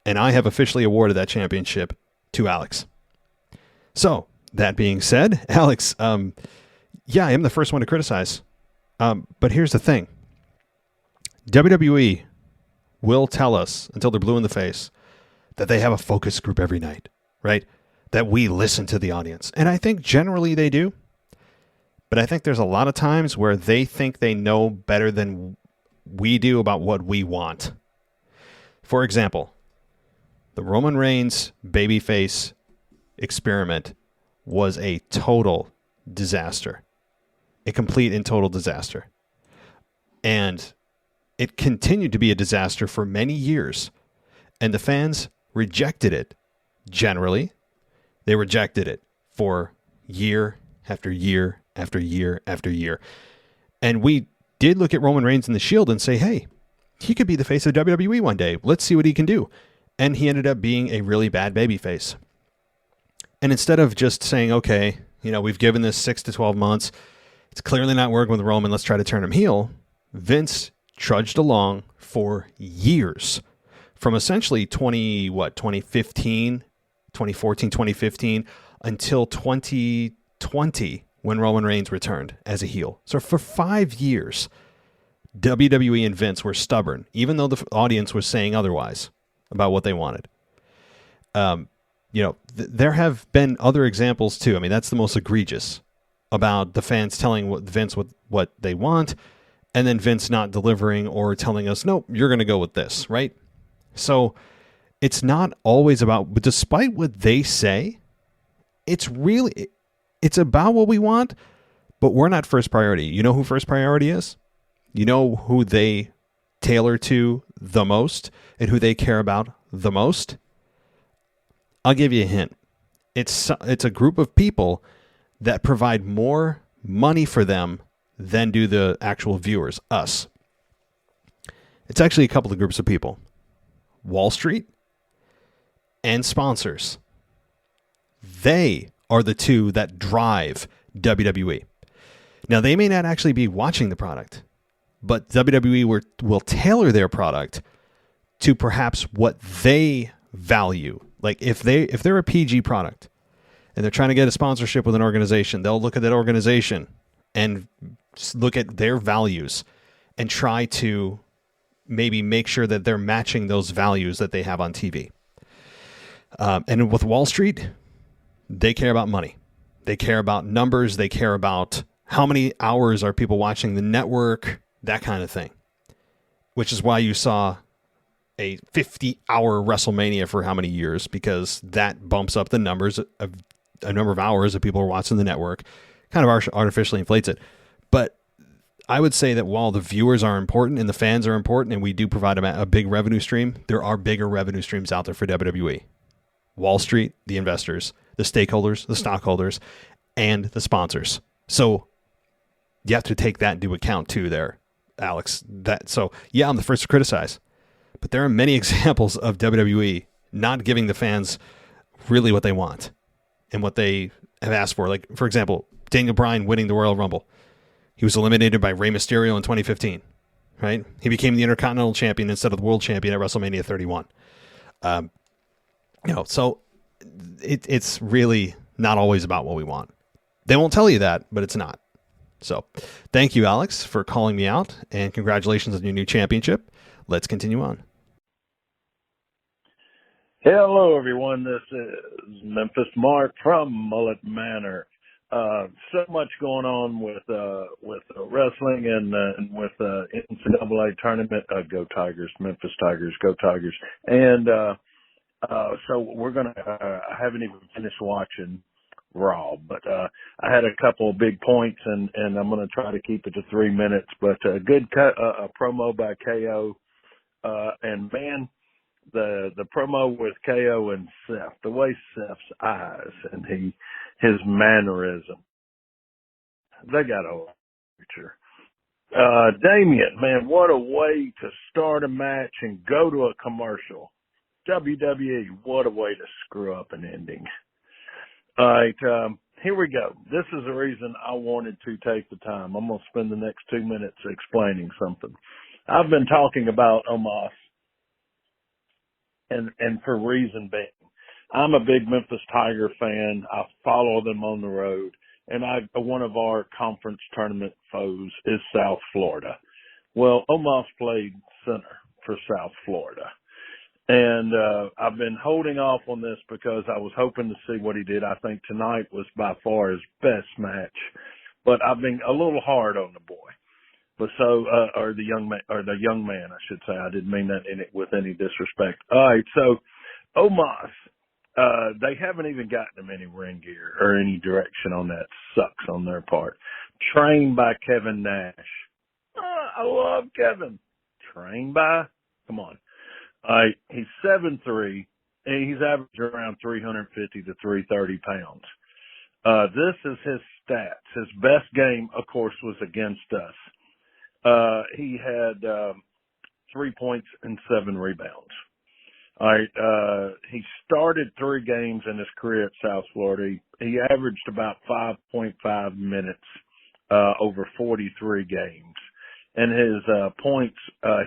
And I have officially awarded that championship to Alex. So that being said, Alex, yeah, I am the first one to criticize. But here's the thing. WWE will tell us until they're blue in the face that they have a focus group every night, right? That we listen to the audience. And I think generally they do. But I think there's a lot of times where they think they know better than we do about what we want. For example, the Roman Reigns babyface experiment was a total disaster. A complete and total disaster. And it continued to be a disaster for many years. And the fans rejected it. Generally, they rejected it for year after year after year after year. And we did look at Roman Reigns in the Shield and say, hey, he could be the face of WWE one day. Let's see what he can do. And he ended up being a really bad babyface. And instead of just saying, okay, we've given this 6 to 12 months, it's clearly not working with Roman, let's try to turn him heel, Vince trudged along for years. From essentially 2014, 2015, until 2020, when Roman Reigns returned as a heel. So for 5 years, WWE and Vince were stubborn, even though the audience was saying otherwise about what they wanted. There have been other examples too. I mean, that's the most egregious, about the fans telling Vince what they want, and then Vince not delivering or telling us, nope, you're going to go with this, right? So it's not always about, but despite what they say, it's about what we want, but we're not first priority. You know who first priority is? You know who they tailor to the most and who they care about the most? I'll give you a hint. It's a group of people that provide more money for them than do the actual viewers, us. It's actually a couple of groups of people. Wall Street and sponsors. They are the two that drive WWE. Now, they may not actually be watching the product, but WWE will tailor their product to perhaps what they value. Like if they're a PG product and they're trying to get a sponsorship with an organization, they'll look at that organization and look at their values and try to maybe make sure that they're matching those values that they have on TV. And with Wall Street, they care about money. They care about numbers. They care about how many hours are people watching the network, that kind of thing. Which is why you saw a 50-hour WrestleMania for how many years, because that bumps up the numbers of a number of hours that people are watching the network, kind of artificially inflates it. But I would say that while the viewers are important and the fans are important and we do provide a big revenue stream, there are bigger revenue streams out there for WWE. Wall Street, the investors, the stakeholders, the stockholders, and the sponsors. So you have to take that into account too there, Alex. I'm the first to criticize, but there are many examples of WWE not giving the fans really what they want and what they have asked for. Like, for example, Daniel Bryan winning the Royal Rumble. He was eliminated by Rey Mysterio in 2015, right? He became the Intercontinental Champion instead of the World Champion at WrestleMania 31. So it's really not always about what we want. They won't tell you that, but it's not. So thank you, Alex, for calling me out, and congratulations on your new championship. Let's continue on. Hello, everyone. This is Memphis Mark from Mullet Manor. So much going on with wrestling and with NCAA tournament. Go Tigers, Memphis Tigers, go Tigers. And so we're gonna. I haven't even finished watching Raw, but I had a couple of big points, and I'm gonna try to keep it to 3 minutes. But a good a promo by KO, and man. The promo with KO and Seth, the way Seth's eyes and his mannerism, they got a future. Damien, man, what a way to start a match and go to a commercial. WWE, what a way to screw up an ending. All right, here we go. This is the reason I wanted to take the time. I'm going to spend the next 2 minutes explaining something. I've been talking about Omos. And for reason being, I'm a big Memphis Tiger fan. I follow them on the road, and one of our conference tournament foes is South Florida. Well, Omos played center for South Florida, and I've been holding off on this because I was hoping to see what he did. I think tonight was by far his best match, but I've been a little hard on the boy. But or the young man, I should say. I didn't mean that with any disrespect. All right, so Omos, they haven't even gotten him any ring gear or any direction on that. Sucks on their part. Trained by Kevin Nash. I love Kevin. Trained by? Come on. All right, he's 7'3", and he's averaged around 350 to 330 pounds. This is his stats. His best game, of course, was against us. He had 3 points and 7 rebounds. All right. He started 3 games in his career at South Florida. He averaged about 5.5 minutes over 43 games. And his points,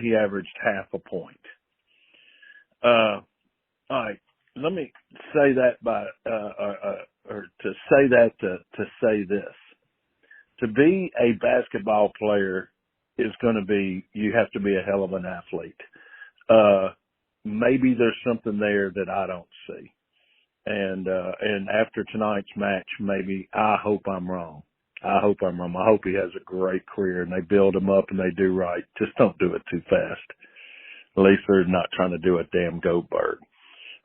he averaged half a point. All right. Let me say that to say this. To be a basketball player is going to be, you have to be a hell of an athlete. Maybe there's something there that I don't see. And after tonight's match, maybe, I hope I'm wrong. I hope he has a great career and they build him up and they do right. Just don't do it too fast. At least they're not trying to do a damn Goldberg.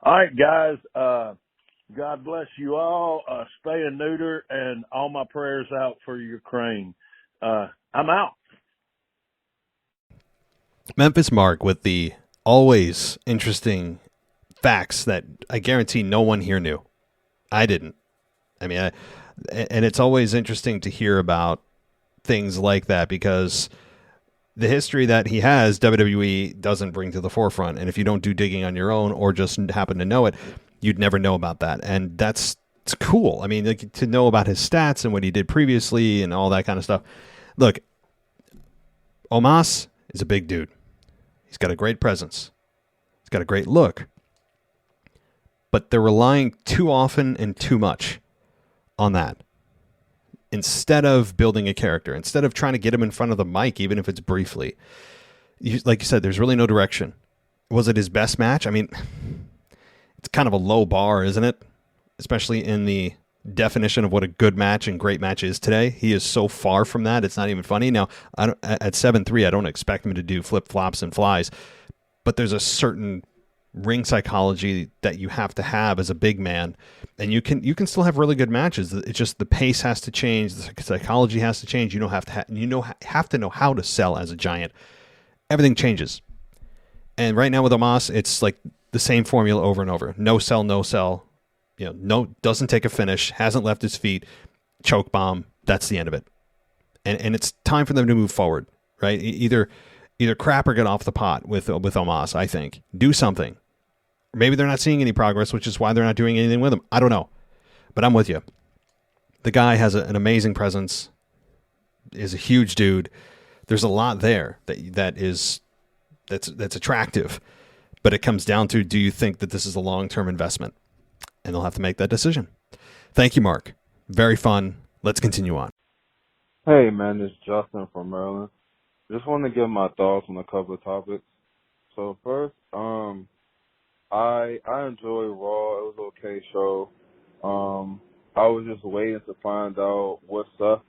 All right, guys. God bless you all. Spay and neuter, and all my prayers out for Ukraine. I'm out. Memphis Mark with the always interesting facts that I guarantee no one here knew. I didn't. I mean, and it's always interesting to hear about things like that because the history that he has, WWE doesn't bring to the forefront. And if you don't do digging on your own or just happen to know it, you'd never know about that. And it's cool. I mean, like, to know about his stats and what he did previously and all that kind of stuff. Look, Omos is a big dude. He's got a great presence. He's got a great look. But they're relying too often and too much on that. Instead of building a character, instead of trying to get him in front of the mic, even if it's briefly. Like you said, there's really no direction. Was it his best match? I mean, it's kind of a low bar, isn't it? Especially in the definition of what a good match and great match is today. He is so far from that, it's not even funny. Now, at 7'3", I don't expect him to do flip-flops and flies, but there's a certain ring psychology that you have to have as a big man, and you can still have really good matches. It's just the pace has to change, the psychology has to change. You don't have to have to know how to sell as a giant. Everything changes, and right now with Omos, it's like the same formula over and over: no sell, no sell. No, doesn't take a finish, hasn't left his feet, choke bomb. That's the end of it, and it's time for them to move forward, right? Either crap or get off the pot with Omos. I think do something. Maybe they're not seeing any progress, which is why they're not doing anything with him. I don't know. But I'm with you. The guy has an amazing presence, is a huge dude. There's a lot there that's attractive. But it comes down to, do you think that this is a long-term investment? And they'll have to make that decision. Thank you, Mark. Very fun. Let's continue on. Hey, man, it's Justin from Maryland. Just want to give my thoughts on a couple of topics. So first, I enjoy Raw. It was an okay show. I was just waiting to find out what Seth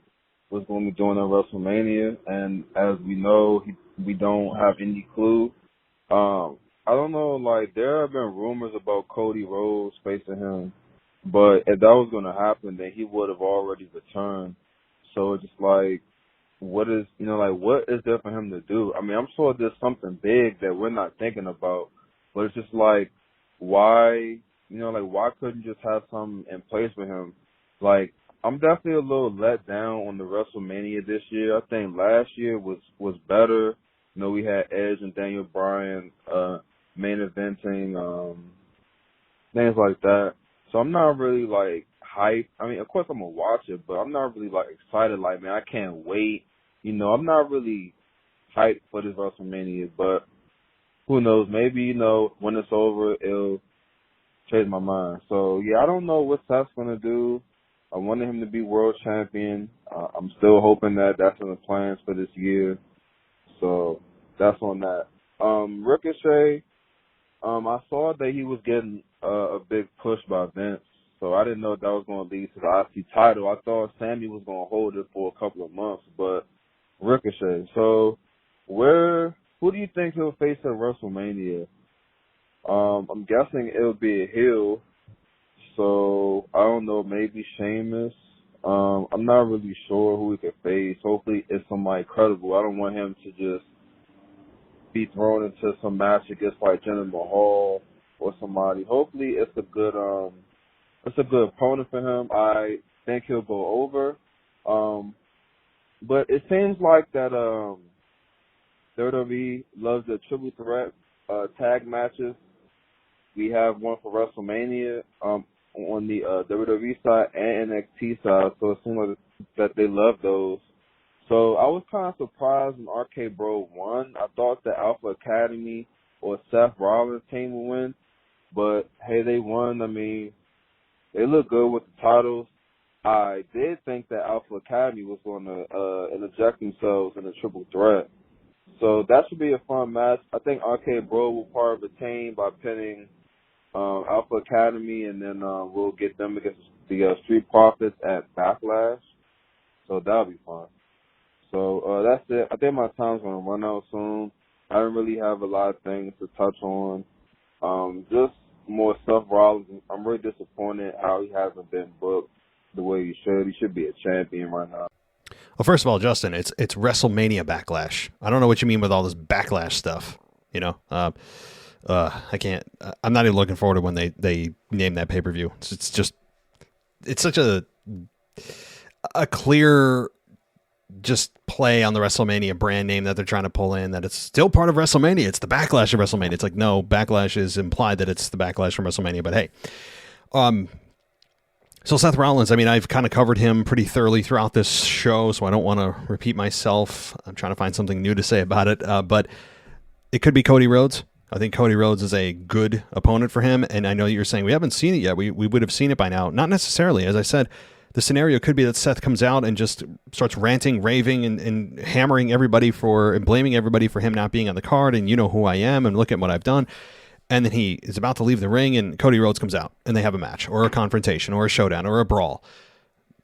was going to be doing at WrestleMania, and as we know, we don't have any clue. I don't know, like, there have been rumors about Cody Rhodes facing him, but if that was going to happen, then he would have already returned. So it's just like, what is there for him to do? I mean, I'm sure there's something big that we're not thinking about, but it's just like, why couldn't you just have something in place for him? Like, I'm definitely a little let down on the WrestleMania this year. I think last year was better. We had Edge and Daniel Bryan main eventing, things like that. So I'm not really, like, hyped. I mean, of course I'm going to watch it, but I'm not really, like, excited. Like, man, I can't wait. I'm not really hyped for this WrestleMania, but who knows? Maybe, when it's over, it'll change my mind. So, yeah, I don't know what Seth's going to do. I wanted him to be world champion. I'm still hoping that that's in the plans for this year. So that's on that. Ricochet, I saw that he was getting a big push by Vince. So I didn't know if that was going to lead to the IC title. I thought Sammy was going to hold it for a couple of months, but Ricochet. So who do you think he'll face at WrestleMania? I'm guessing it'll be a heel. So I don't know, maybe Sheamus. I'm not really sure who he could face. Hopefully it's somebody credible. I don't want him to just be thrown into some match against like Jinder Mahal or somebody. Hopefully it's a good opponent for him. I think he'll go over. But it seems like that WWE loves the triple threat tag matches. We have one for WrestleMania on the WWE side and NXT side, so it seems like that they love those. So I was kind of surprised when RK Bro won. I thought the Alpha Academy or Seth Rollins team would win, but hey, they won. I mean, they look good with the titles. I did think that Alpha Academy was going to interject themselves in a triple threat. So that should be a fun match. I think RK Bro will part of the team by pinning Alpha Academy, and then we'll get them against the Street Profits at Backlash. So that'll be fun. So that's it. I think my time's going to run out soon. I don't really have a lot of things to touch on. Just more Seth Rollins. I'm really disappointed how he hasn't been booked the way he should. He should be a champion right now. Well, first of all, Justin, it's WrestleMania Backlash. I don't know what you mean with all this Backlash stuff. I can't. I'm not even looking forward to when they name that pay-per-view. It's such a clear just play on the WrestleMania brand name that they're trying to pull in, that it's still part of WrestleMania. It's the Backlash of WrestleMania. It's like, no, Backlash is implied that it's the Backlash from WrestleMania. But hey, so Seth Rollins, I mean, I've kind of covered him pretty thoroughly throughout this show, so I don't want to repeat myself. I'm trying to find something new to say about it, but it could be Cody Rhodes. I think Cody Rhodes is a good opponent for him, and I know you're saying we haven't seen it yet. We would have seen it by now. Not necessarily. As I said, the scenario could be that Seth comes out and just starts ranting, raving, and hammering everybody and blaming everybody for him not being on the card, and you know who I am, and look at what I've done. And then he is about to leave the ring, and Cody Rhodes comes out, and they have a match, or a confrontation, or a showdown, or a brawl.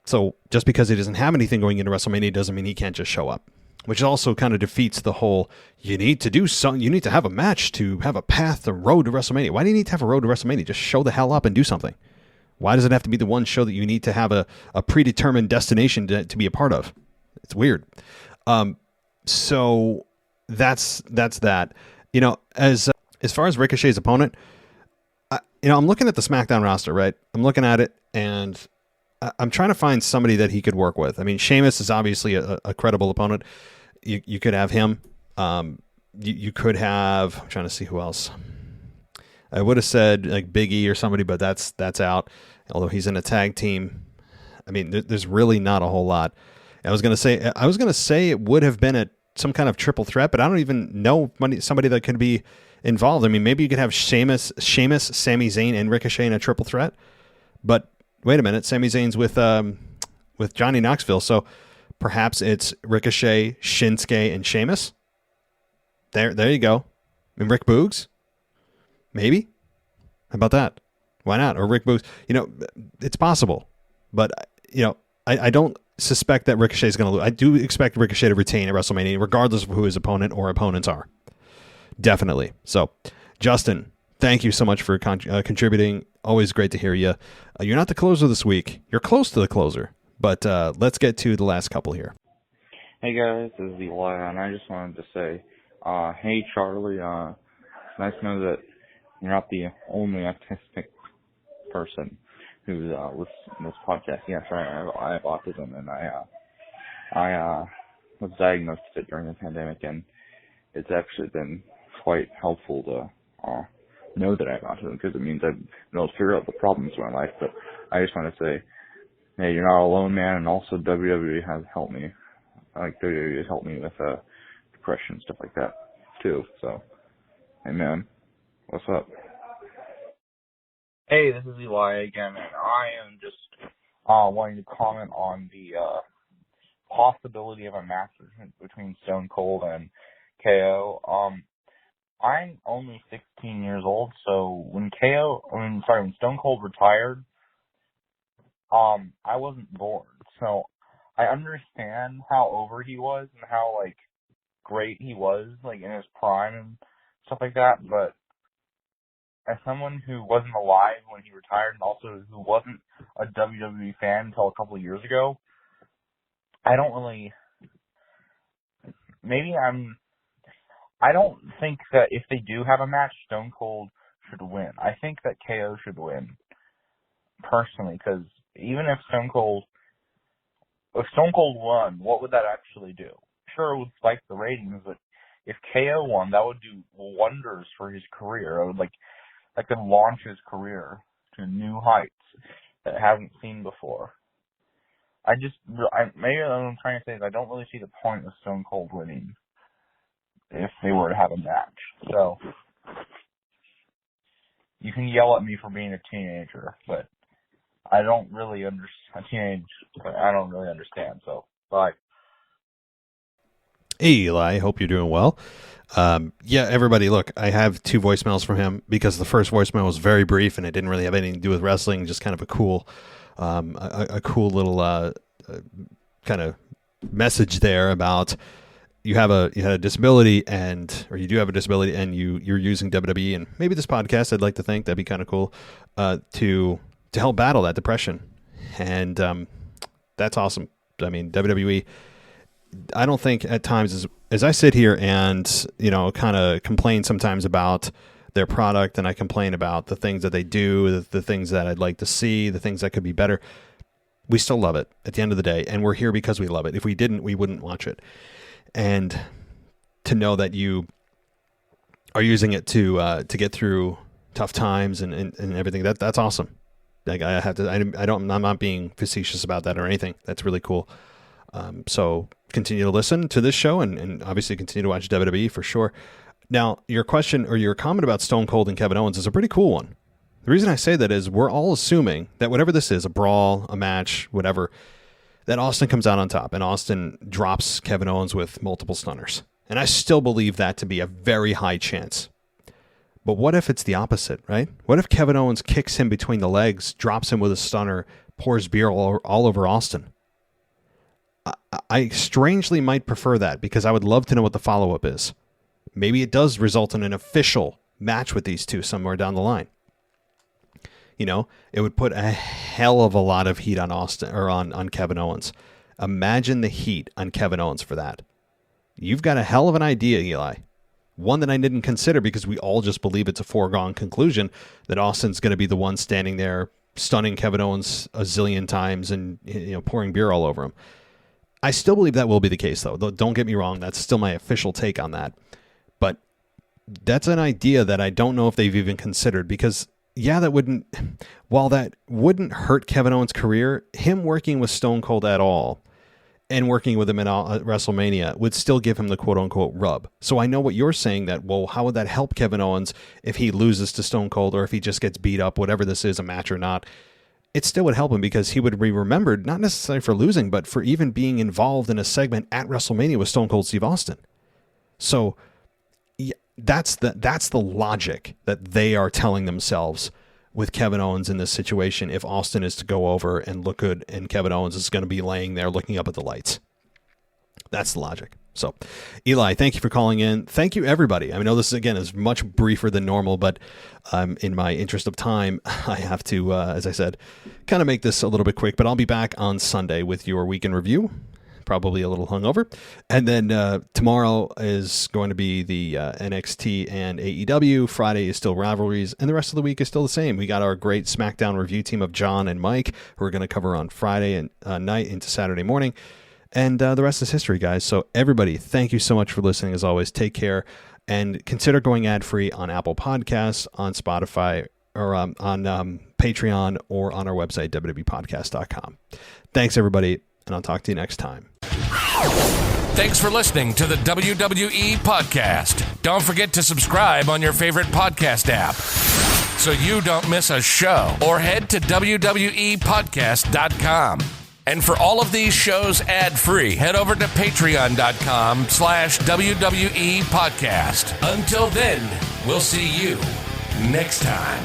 So just because he doesn't have anything going into WrestleMania doesn't mean he can't just show up. which also kind of defeats the whole, you need to have a match to have a path, the road to WrestleMania. Why do you need to have a road to WrestleMania? Just show the hell up and do something. Why does it have to be the one show that you need to have a predetermined destination to be a part of? It's weird. So that's that. As far as Ricochet's opponent, I'm looking at the SmackDown roster, right? I'm looking at it, and I'm trying to find somebody that he could work with. I mean, Sheamus is obviously a credible opponent. You could have him. You could have. I'm trying to see who else. I would have said like Biggie or somebody, but that's out. Although he's in a tag team. I mean, there's really not a whole lot. I was gonna say it would have been some kind of triple threat, but I don't even know somebody that could be involved. I mean, maybe you could have Sheamus, Sami Zayn, and Ricochet in a triple threat. But wait a minute, Sami Zayn's with Johnny Knoxville, so perhaps it's Ricochet, Shinsuke, and Sheamus. There you go. And Rick Boogs, maybe. How about that? Why not? Or Rick Boogs. It's possible, but I don't suspect that Ricochet is going to lose. I do expect Ricochet to retain at WrestleMania, regardless of who his opponent or opponents are. Definitely. So, Justin, thank you so much for contributing. Always great to hear you. You're not the closer this week. You're close to the closer, but let's get to the last couple here. Hey guys, this is Eli, and I just wanted to say, hey Charlie, it's nice to know that you're not the only autistic person who's listening to this podcast. Yes, I have autism, and I was diagnosed with it during the pandemic, and it's actually been quite helpful to know that I have autism, because it means I've been able to figure out the problems in my life. But I just want to say, hey, you're not alone, man, and also WWE has helped me. WWE has helped me with depression and stuff like that too. So, hey man, what's up? Hey, this is Eli again, and I am just wanting to comment on the possibility of a match between Stone Cold and KO. I'm only 16 years old, so when Stone Cold retired, I wasn't born. So I understand how over he was and how great he was in his prime and stuff like that, but as someone who wasn't alive when he retired and also who wasn't a WWE fan until a couple of years ago, I don't think that if they do have a match, Stone Cold should win. I think that KO should win, personally, because even if Stone Cold won, what would that actually do? Sure, it would spike the ratings, but if KO won, that would do wonders for his career. That could launch his career to new heights that I haven't seen before. Maybe what I'm trying to say is I don't really see the point of Stone Cold winning if they were to have a match. So, you can yell at me for being a teenager, but I don't really understand. I don't really understand, so bye. Hey, Eli, hope you're doing well. Yeah, everybody, look, I have 2 voicemails from him because the first voicemail was very brief and it didn't really have anything to do with wrestling, just kind of a cool little kind of message there about you had a disability or you do have a disability and you're using WWE and maybe this podcast, I'd like to think that'd be kind of cool to help battle that depression. And that's awesome. I mean, WWE, I don't think at times as I sit here and, kind of complain sometimes about their product and I complain about the things that they do, the things that I'd like to see, the things that could be better, we still love it at the end of the day. And we're here because we love it. If we didn't, we wouldn't watch it. And to know that you are using it to get through tough times and everything, that's awesome. I'm not being facetious about that or anything. That's really cool. So continue to listen to this show and obviously continue to watch WWE for sure. Now, your question or your comment about Stone Cold and Kevin Owens is a pretty cool one. The reason I say that is we're all assuming that whatever this is, a brawl, a match, whatever, that Austin comes out on top and Austin drops Kevin Owens with multiple stunners. And I still believe that to be a very high chance. But what if it's the opposite, right? What if Kevin Owens kicks him between the legs, drops him with a stunner, pours beer all over Austin? I strangely might prefer that because I would love to know what the follow-up is. Maybe it does result in an official match with these two somewhere down the line. You know, it would put a hell of a lot of heat on Austin or on Kevin Owens. Imagine the heat on Kevin Owens for that. You've got a hell of an idea, Eli. One that I didn't consider because we all just believe it's a foregone conclusion that Austin's going to be the one standing there stunning Kevin Owens a zillion times and, you know, pouring beer all over him. I still believe that will be the case, though. Don't get me wrong. That's still my official take on that. But that's an idea that I don't know if they've even considered because, yeah, while that wouldn't hurt Kevin Owens' career, him working with Stone Cold at all and working with him at WrestleMania would still give him the quote-unquote rub. So I know what you're saying that, well, how would that help Kevin Owens if he loses to Stone Cold or if he just gets beat up, whatever this is, a match or not? It still would help him because he would be remembered, not necessarily for losing, but for even being involved in a segment at WrestleMania with Stone Cold Steve Austin. So yeah, that's the logic that they are telling themselves with Kevin Owens in this situation if Austin is to go over and look good and Kevin Owens is going to be laying there looking up at the lights. That's the logic. So, Eli, thank you for calling in. Thank you, everybody. I know this, again, is much briefer than normal, but in my interest of time, I have to, as I said, kind of make this a little bit quick, but I'll be back on Sunday with your week in review, probably a little hungover. And then tomorrow is going to be the NXT and AEW. Friday is still rivalries, and the rest of the week is still the same. We got our great SmackDown review team of John and Mike, who are going to cover on Friday and night into Saturday morning. And the rest is history, guys. So everybody, thank you so much for listening. As always, take care. And consider going ad-free on Apple Podcasts, on Spotify, or on Patreon, or on our website, www.podcast.com. Thanks, everybody, and I'll talk to you next time. Thanks for listening to the WWE Podcast. Don't forget to subscribe on your favorite podcast app so you don't miss a show, or head to wwepodcast.com. And for all of these shows ad-free, head over to patreon.com/WWE Podcast. Until then, we'll see you next time.